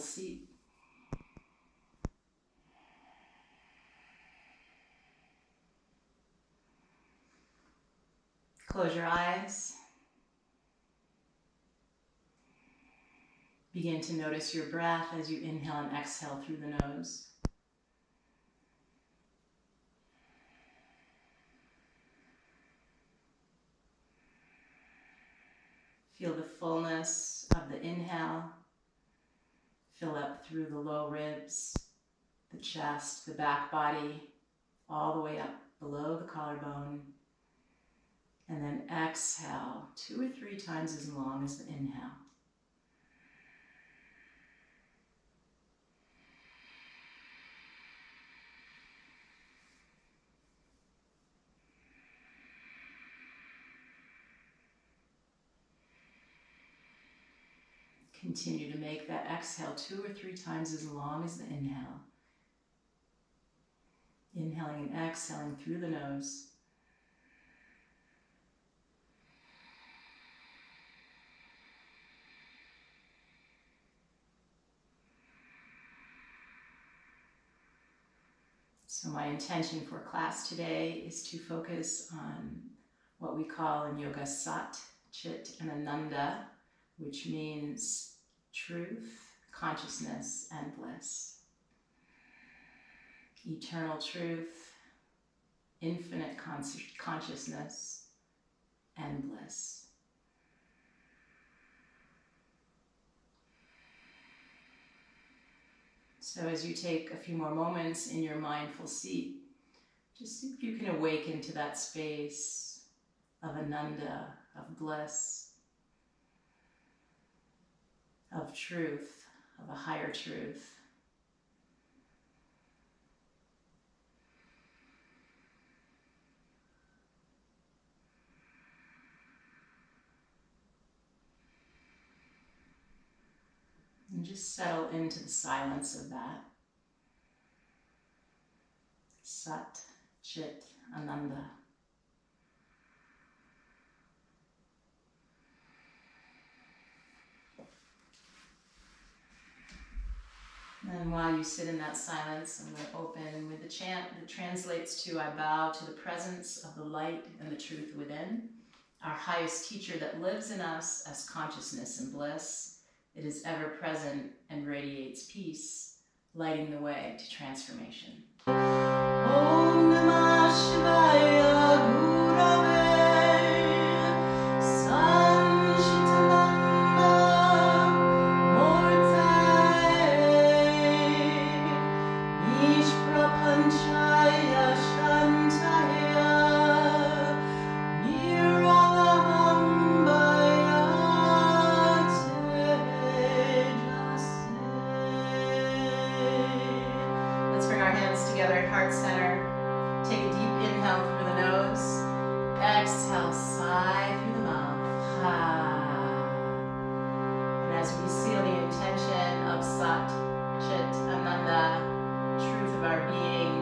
seat. Close your eyes. Begin to notice your breath as you inhale and exhale through the nose. Feel the fullness of the inhale fill up through the low ribs, the chest, the back body, all the way up below the collarbone. And then exhale 2 or 3 times as long as the inhale. Continue to make that exhale 2 or 3 times as long as the inhale. Inhaling and exhaling through the nose. So my intention for class today is to focus on what we call in yoga Sat Chit Ananda, which means truth, consciousness, and bliss. Eternal truth, infinite consciousness, and bliss. So as you take a few more moments in your mindful seat, just see if you can awaken to that space of Ananda, of bliss, of truth, of a higher truth. And just settle into the silence of that. Sat Chit Ananda. And while you sit in that silence, I'm going to open with the chant that translates to, I bow to the presence of the light and the truth within, our highest teacher that lives in us as consciousness and bliss. It is ever present and radiates peace, lighting the way to transformation. Om Namah Shivaya Gurave Sat Chit Ananda Murtaye Ish Prapanchaya Shantaya Niralaham Let's bring our hands together at heart center. Take a deep inhale through the nose. Exhale, sigh through the mouth. And as we seal the intention of Sat Chit Ananda, truth of our being,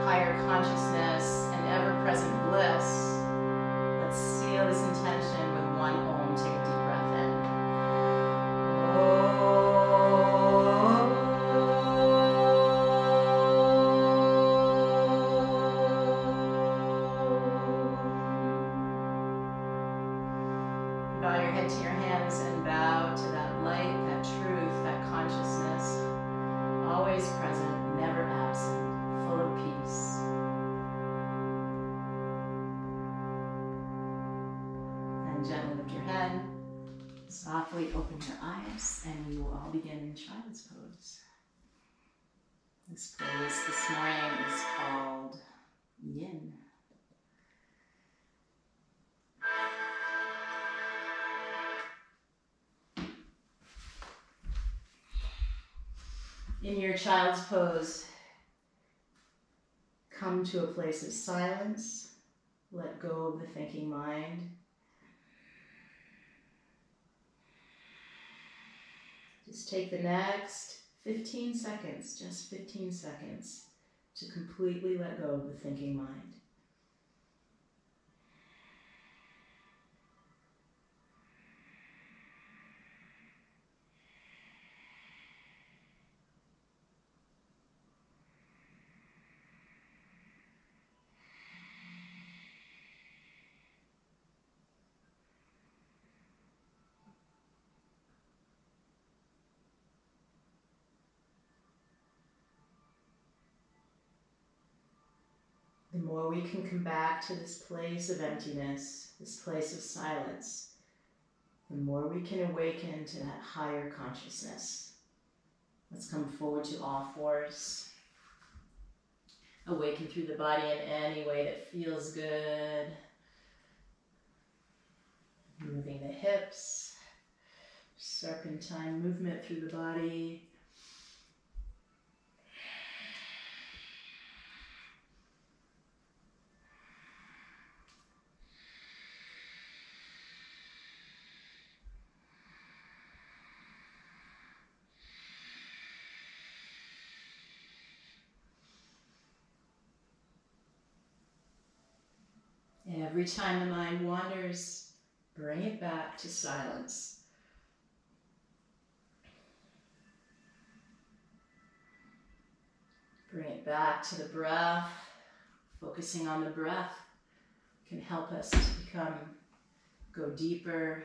higher consciousness, and ever-present bliss, let's seal this intention with one Om. Take a deep breath in. Bow your head to your hands and bow to that light, that truth, that consciousness, always present, never absent, full of peace. And gently lift your head, softly open your eyes, and we will all begin in child's pose. This pose this morning is called Yin. In your child's pose, come to a place of silence. Let go of the thinking mind. Just take the next 15 seconds, just 15 seconds, to completely let go of the thinking mind. more we can come back to this place of emptiness, this place of silence, the more we can awaken to that higher consciousness. Let's come forward to all fours. Awaken through the body in any way that feels good. Moving the hips, serpentine movement through the body. Every time the mind wanders, bring it back to silence. Bring it back to the breath. Focusing on the breath can help us to go deeper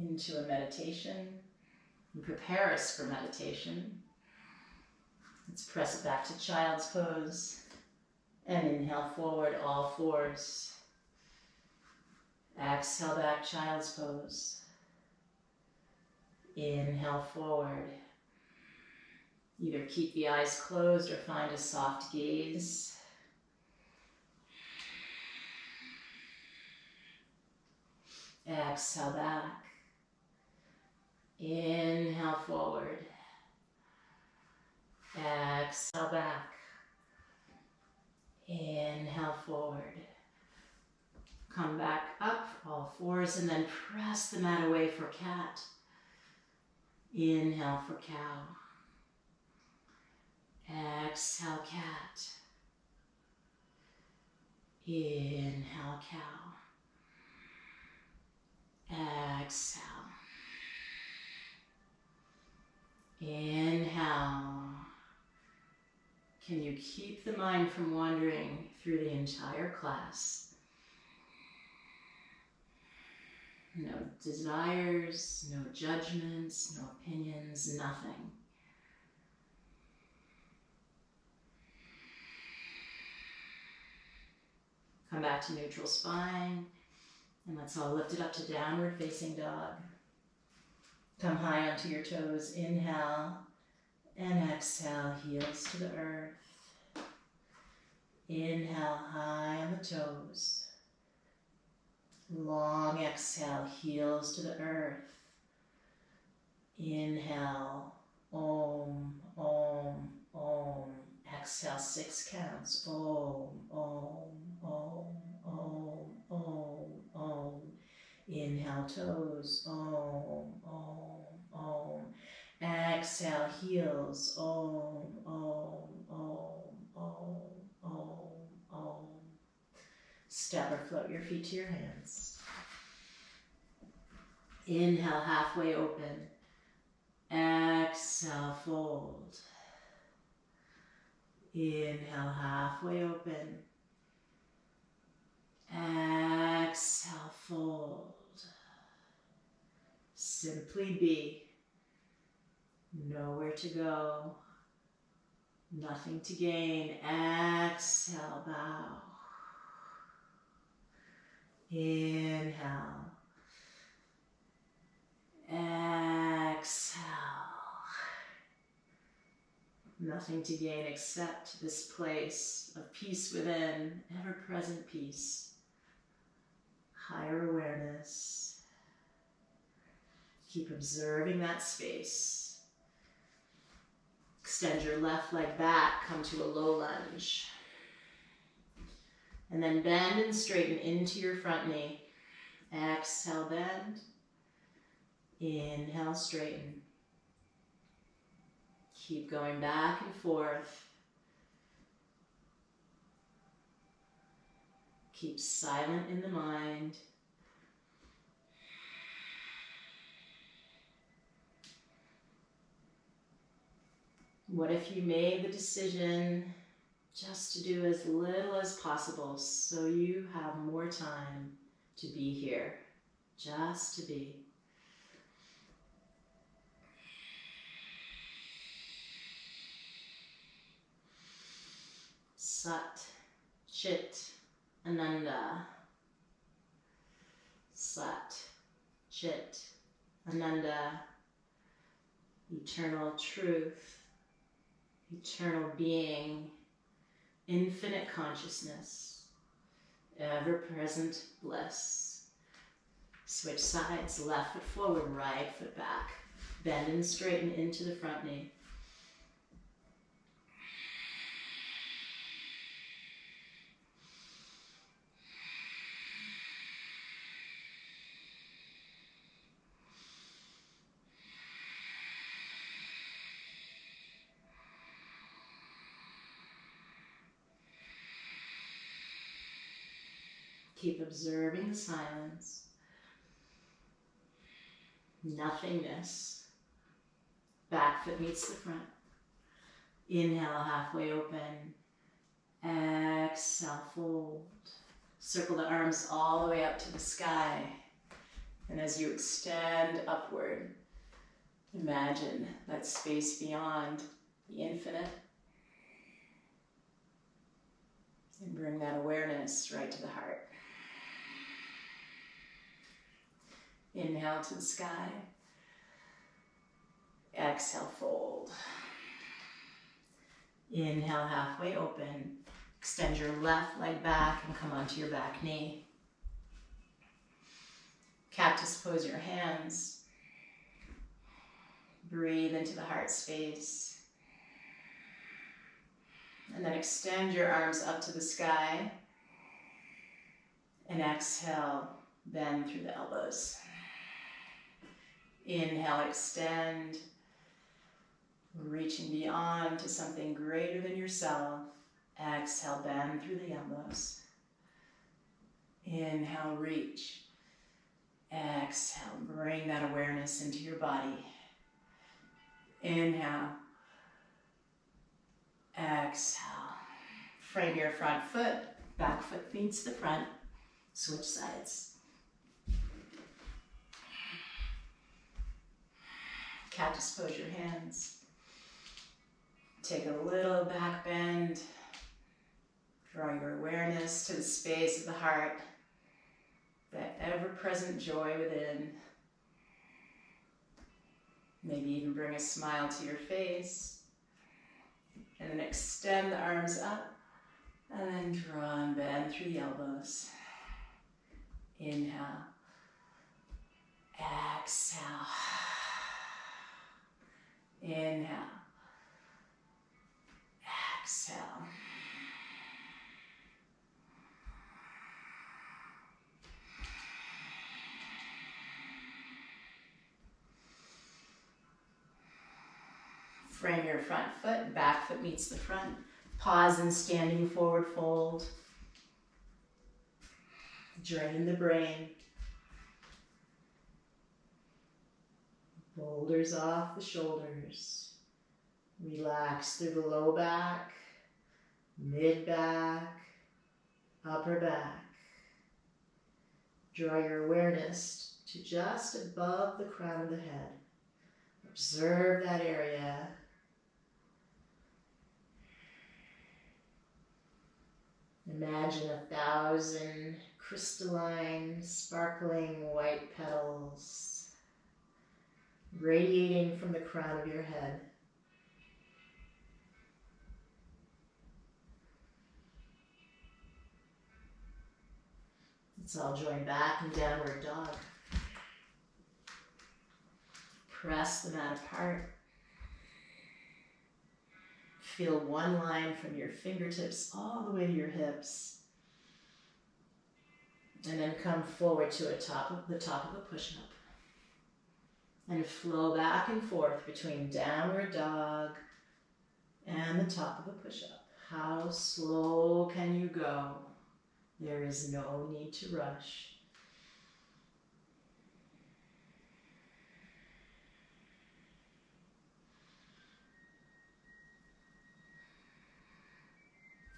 into a meditation and prepare us for meditation. Let's press it back to child's pose and inhale forward, all fours. Exhale back, child's pose. Inhale forward. Either keep the eyes closed or find a soft gaze. Exhale back. Inhale forward. Exhale back. Inhale forward. Come back up, all fours, and then press the mat away for cat. Inhale for cow. Exhale cat. Inhale cow. Exhale. Inhale. Can you keep the mind from wandering through the entire class? No desires, no judgments, no opinions, nothing. Come back to neutral spine, and let's all lift it up to downward facing dog. Come high onto your toes, inhale, and exhale, heels to the earth. Inhale, high on the toes. Long exhale, heels to the earth. Inhale, Om, Om, Om. Exhale, 6 counts. Om, Om, Om, Om, Om, Om. Inhale, toes. Om, Om, Om. Exhale, heels. Om, Om, Om, Om, Om, Om. Step or float your feet to your hands. Inhale, halfway open. Exhale, fold. Inhale, halfway open. Exhale, fold. Simply be. Nowhere to go. Nothing to gain. Exhale, bow. Inhale. Exhale. Nothing to gain except this place of peace within, ever-present peace. Higher awareness. Keep observing that space. Extend your left leg back, come to a low lunge. And then bend and straighten into your front knee. Exhale, bend. Inhale, straighten. Keep going back and forth. Keep silent in the mind. What if you made the decision just to do as little as possible so you have more time to be here, just to be? Sat Chit Ananda. Sat Chit Ananda. Eternal truth, eternal being, infinite consciousness, ever-present bliss. Switch sides, left foot forward, right foot back. Bend and straighten into the front knee. Keep observing the silence. Nothingness. Back foot meets the front. Inhale, halfway open. Exhale, fold. Circle the arms all the way up to the sky. And as you extend upward, imagine that space beyond the infinite. And bring that awareness right to the heart. Inhale to the sky. Exhale, fold. Inhale, halfway open. Extend your left leg back and come onto your back knee. Cactus pose your hands. Breathe into the heart space. And then extend your arms up to the sky. And exhale, bend through the elbows. Inhale, extend. Reaching beyond to something greater than yourself. Exhale, bend through the elbows. Inhale, reach. Exhale, bring that awareness into your body. Inhale. Exhale. Frame your front foot. Back foot meets the front. Switch sides. Cactus pose your hands. Take a little back bend. Draw your awareness to the space of the heart. That ever-present joy within. Maybe even bring a smile to your face. And then extend the arms up. And then draw and bend through the elbows. Inhale. Exhale. Inhale. Exhale. Frame your front foot, back foot meets the front. Pause in standing forward fold. Drain the brain. Boulders off the shoulders. Relax through the low back, mid back, upper back. Draw your awareness to just above the crown of the head. Observe that area. Imagine 1,000 crystalline, sparkling white petals radiating from the crown of your head. Let's all join back in downward dog. Press the mat apart. Feel one line from your fingertips all the way to your hips. And then come forward to the top of a push-up. And flow back and forth between downward dog and the top of a push-up. How slow can you go? There is no need to rush.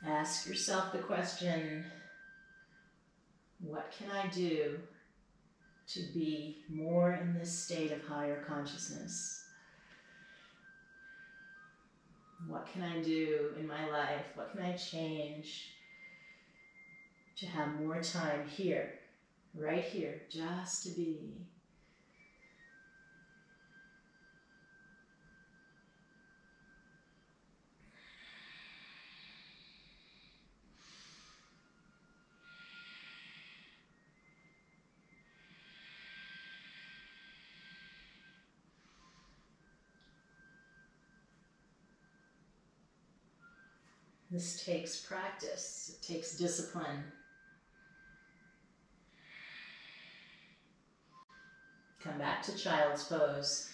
Ask yourself the question, what can I do to be more in this state of higher consciousness? What can I do in my life? What can I change to have more time here, right here, just to be. This takes practice, it takes discipline. Come back to child's pose.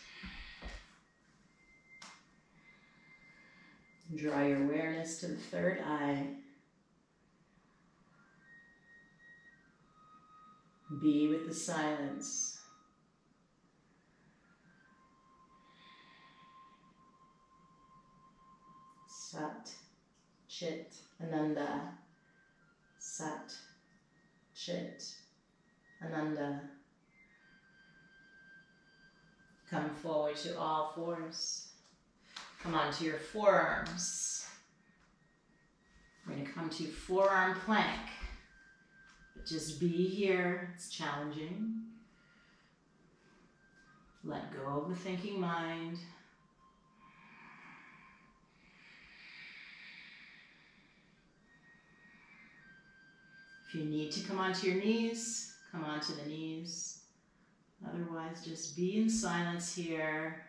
Draw your awareness to the third eye. Be with the silence. Sat Chit Ananda. Sat Chit Ananda. Come forward to all fours. Come onto your forearms. We're going to come to forearm plank. But just be here. It's challenging. Let go of the thinking mind. If you need to come onto your knees, come onto the knees. Otherwise, just be in silence here.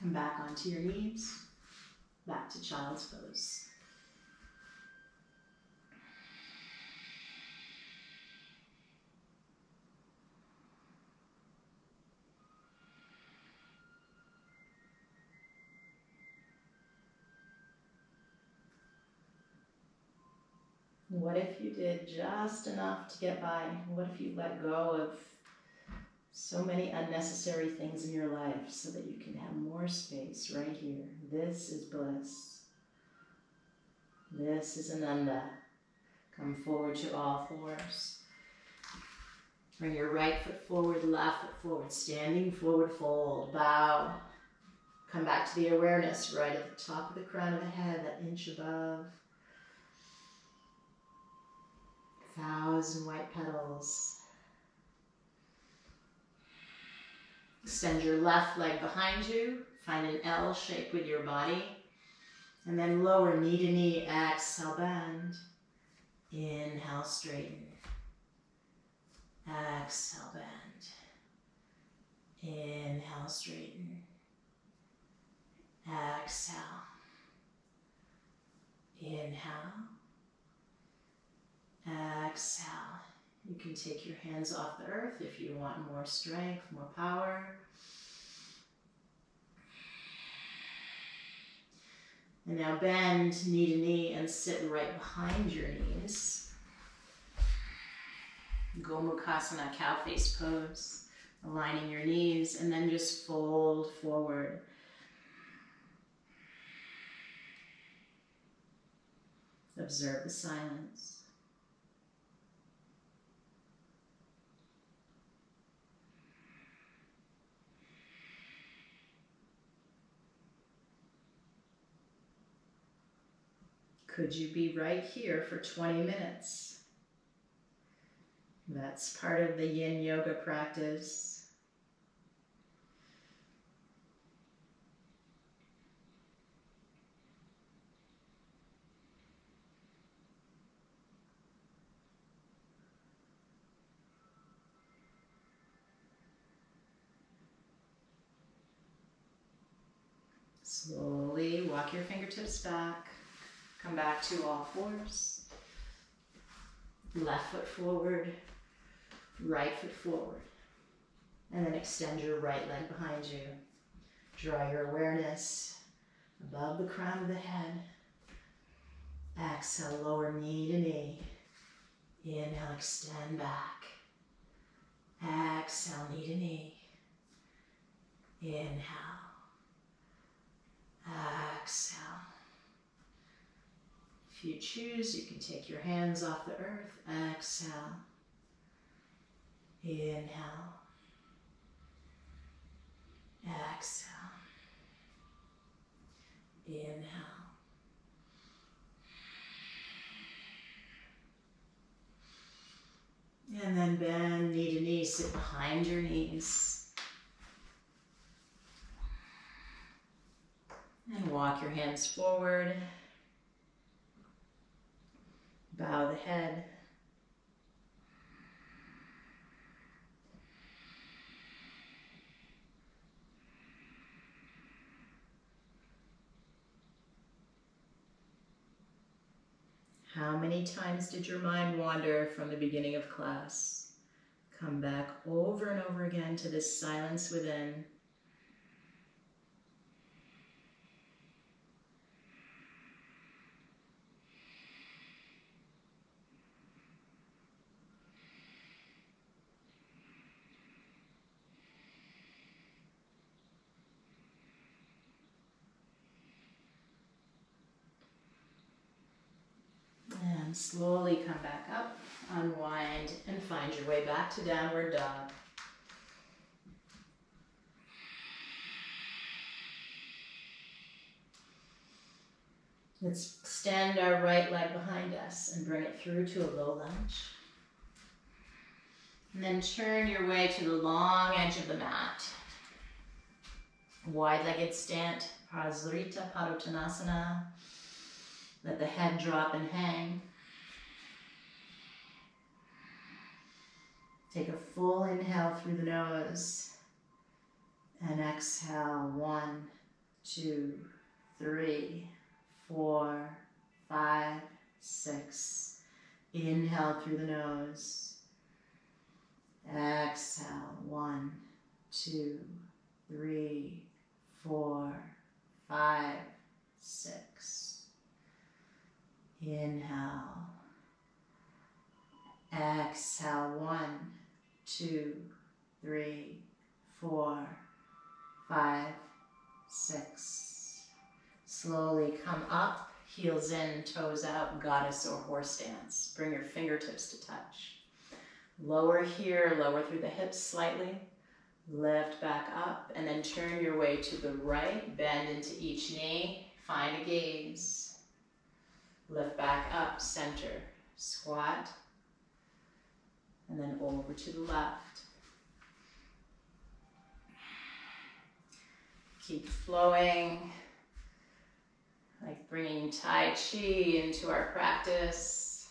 Come back onto your knees, back to child's pose. What if you did just enough to get by? What if you let go of so many unnecessary things in your life so that you can have more space right here? This is bliss. This is Ananda. Come forward to all fours. Bring your right foot forward, left foot forward, standing forward fold, bow. Come back to the awareness right at the top of the crown of the head, that inch above. 1,000 white petals. Extend your left leg behind you. Find an L shape with your body. And then lower knee to knee. Exhale, bend. Inhale, straighten. Exhale, bend. Inhale, straighten. Exhale. Inhale. Exhale. You can take your hands off the earth if you want more strength, more power. And now bend knee to knee and sit right behind your knees. Gomukhasana, cow face pose. Aligning your knees and then just fold forward. Observe the silence. Could you be right here for 20 minutes? That's part of the yin yoga practice. Slowly walk your fingertips back. Come back to all fours. Left foot forward, right foot forward. And then extend your right leg behind you. Draw your awareness above the crown of the head. Exhale, lower knee to knee. Inhale, extend back. Exhale, knee to knee. Inhale. Exhale. If you choose, you can take your hands off the earth. Exhale. Inhale. Exhale. Inhale. And then bend knee to knee, sit behind your knees. And walk your hands forward. Bow the head. How many times did your mind wander from the beginning of class? Come back over and over again to this silence within. And slowly come back up, unwind, and find your way back to downward dog. Let's extend our right leg behind us and bring it through to a low lunge. And then turn your way to the long edge of the mat. Wide-legged stand, Prasarita Padottanasana. Let the head drop and hang. Take a full inhale through the nose. And exhale, 1, 2, 3, 4, 5, 6. Inhale through the nose. Exhale, 1, 2, 3, 4, 5, 6. Inhale. Exhale, 1, 2, 3, 4, 5, 6. Slowly come up, heels in, toes out, goddess or horse stance. Bring your fingertips to touch. Lower here, lower through the hips slightly. Lift back up, and then turn your way to the right. Bend into each knee. Find a gaze. Lift back up, center. Squat. And then over to the left. Keep flowing. Like bringing Tai Chi into our practice.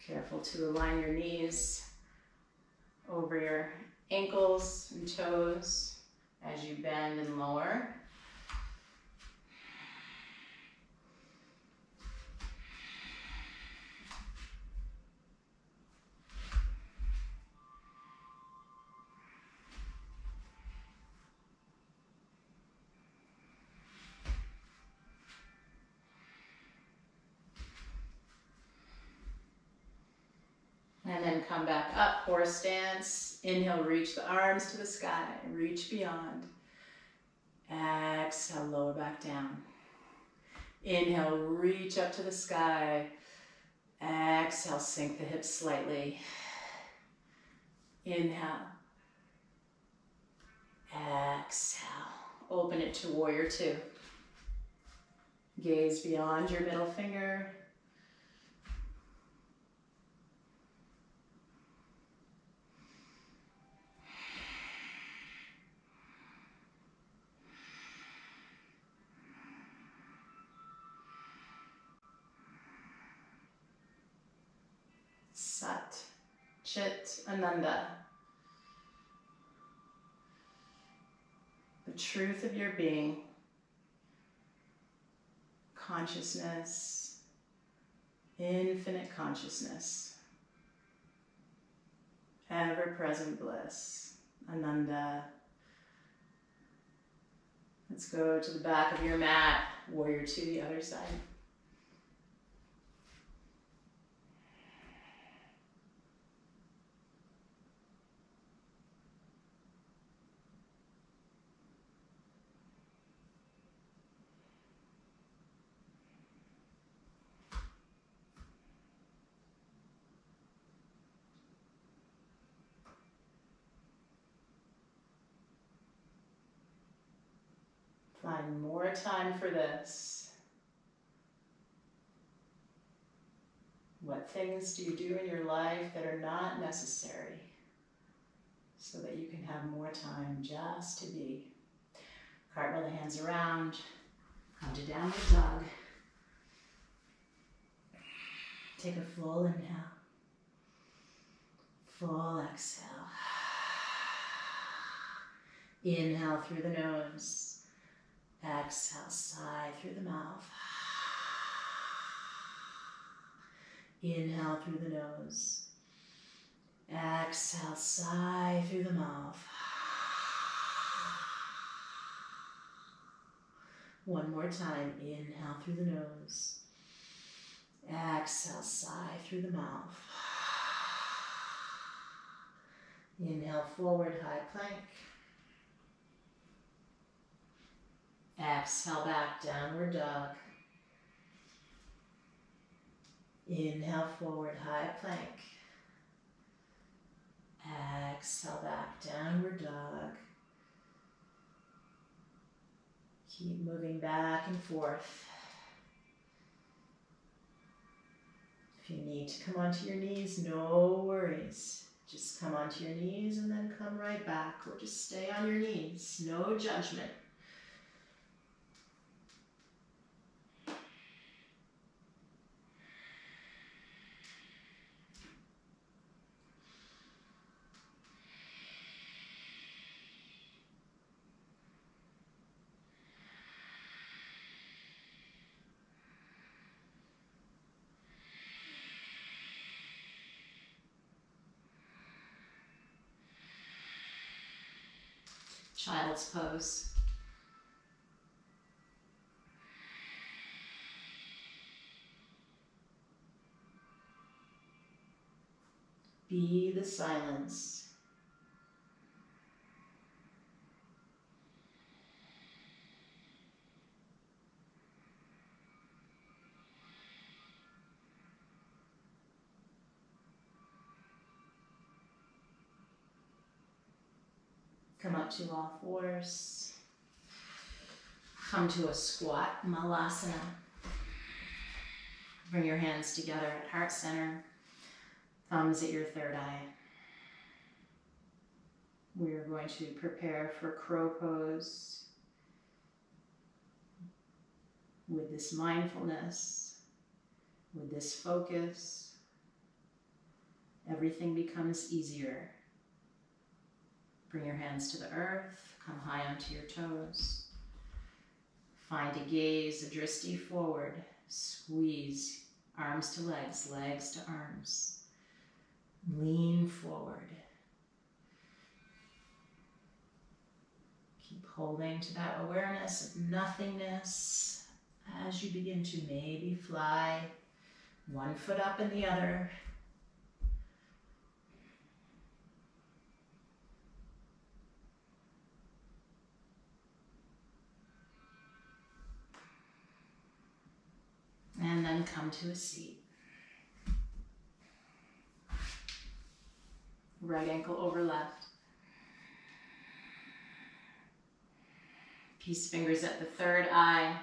Careful to align your knees over your ankles and toes as you bend and lower. And then come back up, horse stance. Inhale, reach the arms to the sky, reach beyond. Exhale, lower back down. Inhale, reach up to the sky. Exhale, sink the hips slightly. Inhale. Exhale, open it to warrior two. Gaze beyond your middle finger. Sat Chit Ananda. The truth of your being, consciousness, infinite consciousness, ever-present bliss, Ananda. Let's go to the back of your mat, warrior two, the other side. Find more time for this. What things do you do in your life that are not necessary so that you can have more time just to be? Cartwheel the hands around. Come to downward dog. Take a full inhale. Full exhale. Inhale through the nose. Exhale, sigh through the mouth. Inhale through the nose. Exhale, sigh through the mouth. One more time. Inhale through the nose. Exhale, sigh through the mouth. Inhale, forward, high plank. Exhale, back, downward dog. Inhale, forward, high plank. Exhale, back, downward dog. Keep moving back and forth. If you need to come onto your knees, no worries. Just come onto your knees and then come right back, or just stay on your knees. No judgment. Child's pose. Be the silence. Come up to all fours. Come to a squat malasana. Bring your hands together at heart center. Thumbs at your third eye. We are going to prepare for crow pose with this mindfulness, with this focus. Everything becomes easier. Bring your hands to the earth, come high onto your toes. Find a gaze, a drishti forward. Squeeze arms to legs, legs to arms. Lean forward. Keep holding to that awareness of nothingness as you begin to maybe fly one foot up and the other. And then come to a seat. Right ankle over left. Peace fingers at the third eye.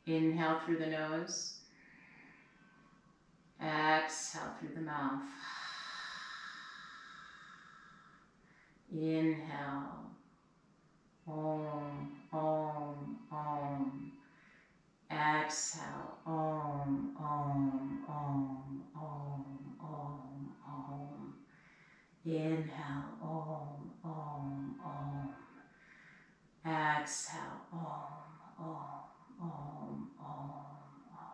Inhale through the nose. Exhale through the mouth. Inhale. Om, Om, Om. Exhale. Om, Om, Om, Om, Om, Om. Inhale. Om, Om, Om. Exhale. Om, Om, Om, Om, Om.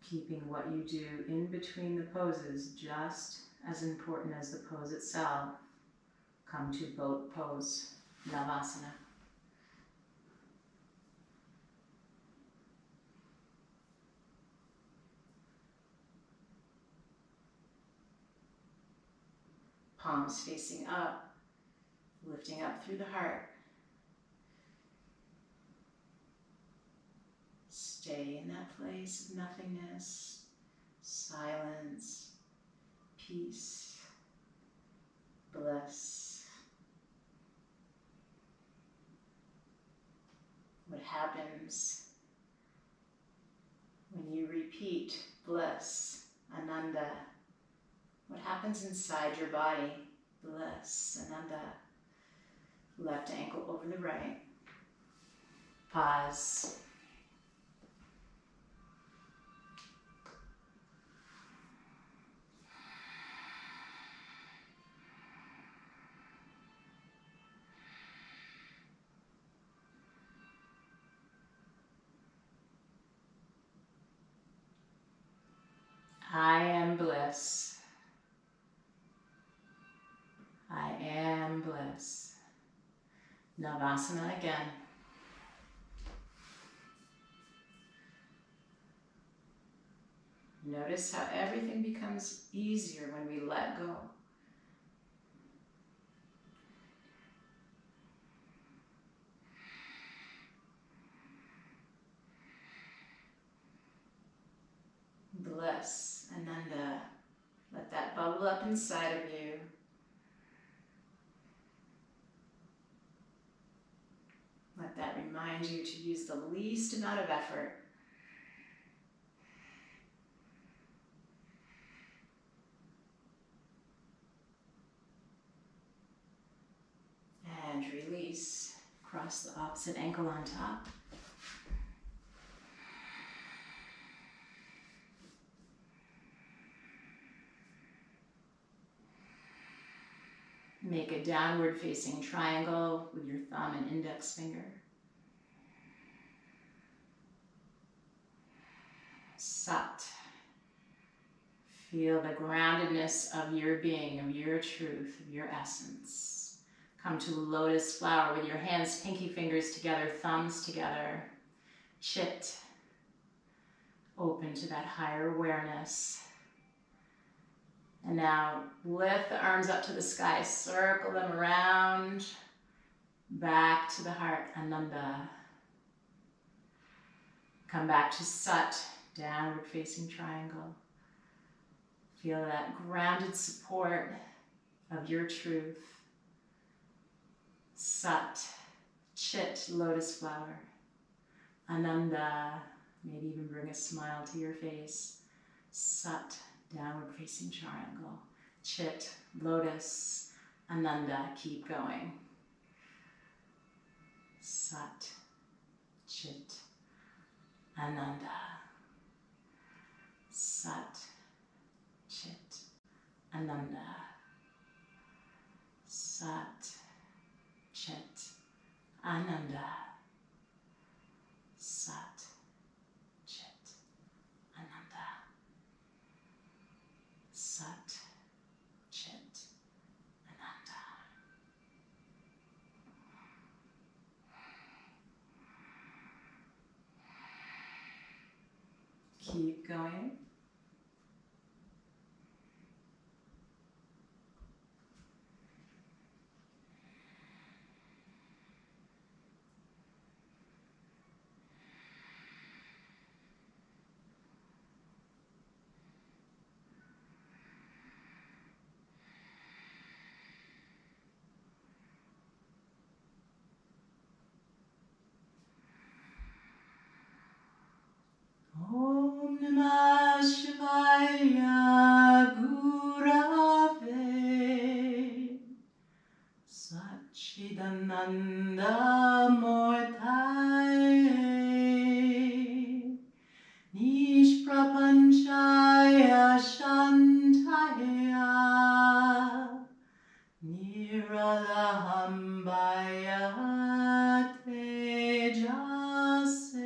Keeping what you do in between the poses just as important as the pose itself. Come to boat pose, Navasana. Palms facing up, lifting up through the heart. Stay in that place of nothingness, silence, peace, bliss. happens when you repeat bliss, Ananda? What happens inside your body? Bliss, Ananda. Left ankle over the right. Pause. I am bliss. I am bliss. Navasana again. Notice how everything becomes easier when we let go. Bliss, Ananda. Let that bubble up inside of you. Let that remind you to use the least amount of effort. And release. Cross the opposite ankle on top. Make a downward facing triangle with your thumb and index finger. Sat. Feel the groundedness of your being, of your truth, of your essence. Come to lotus flower with your hands, pinky fingers together, thumbs together. Chit. Open to that higher awareness. And now lift the arms up to the sky, circle them around, back to the heart, Ananda. Come back to Sat, downward facing triangle. Feel that grounded support of your truth. Sat, Chit, lotus flower, Ananda. Maybe even bring a smile to your face. Sat, downward facing triangle. Chit, lotus, Ananda. Keep going. Sat, Chit, Ananda. Sat, Chit, Ananda. Sat, Chit, Ananda. Sat, Chit, Ananda. Sat, Chit, Ananda. Keep going. Om Namah Shivaya Gurave Sat Chit Ananda Mortaye Nishprapanchaya Shantaya Niralahambaya Tejase.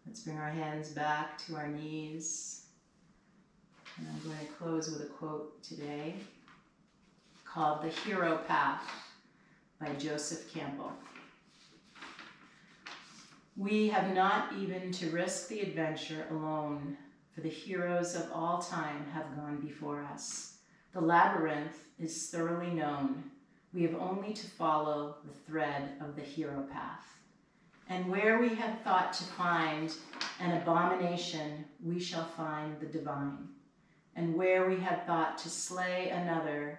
Let's bring our hands back to our knees. And I'm going to close with a quote today called The Hero Path by Joseph Campbell. We have not even to risk the adventure alone, for the heroes of all time have gone before us. The labyrinth is thoroughly known. We have only to follow the thread of the hero path. And where we have thought to find an abomination, we shall find the divine. And where we have thought to slay another,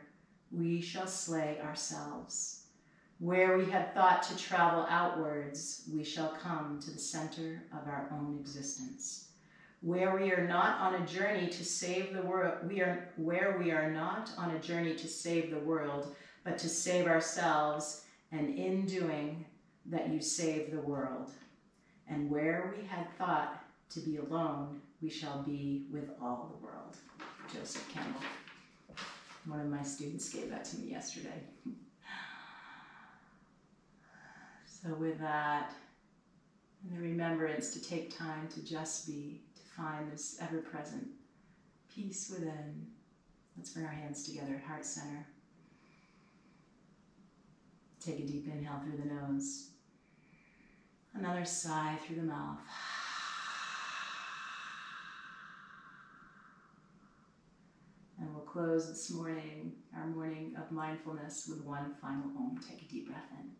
we shall slay ourselves. Where we had thought to travel outwards, we shall come to the center of our own existence. Where we are not on a journey to save the world, where we are not on a journey to save the world, but to save ourselves, and in doing that you save the world. And where we had thought to be alone, we shall be with all the world. Joseph Campbell. One of my students gave that to me yesterday. So with that, and the remembrance to take time to just be, to find this ever-present peace within. Let's bring our hands together at heart center. Take a deep inhale through the nose. Another sigh through the mouth. And we'll close this morning, our morning of mindfulness, with one final Om. Take a deep breath in.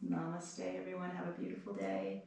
Namaste, everyone. Have a beautiful day.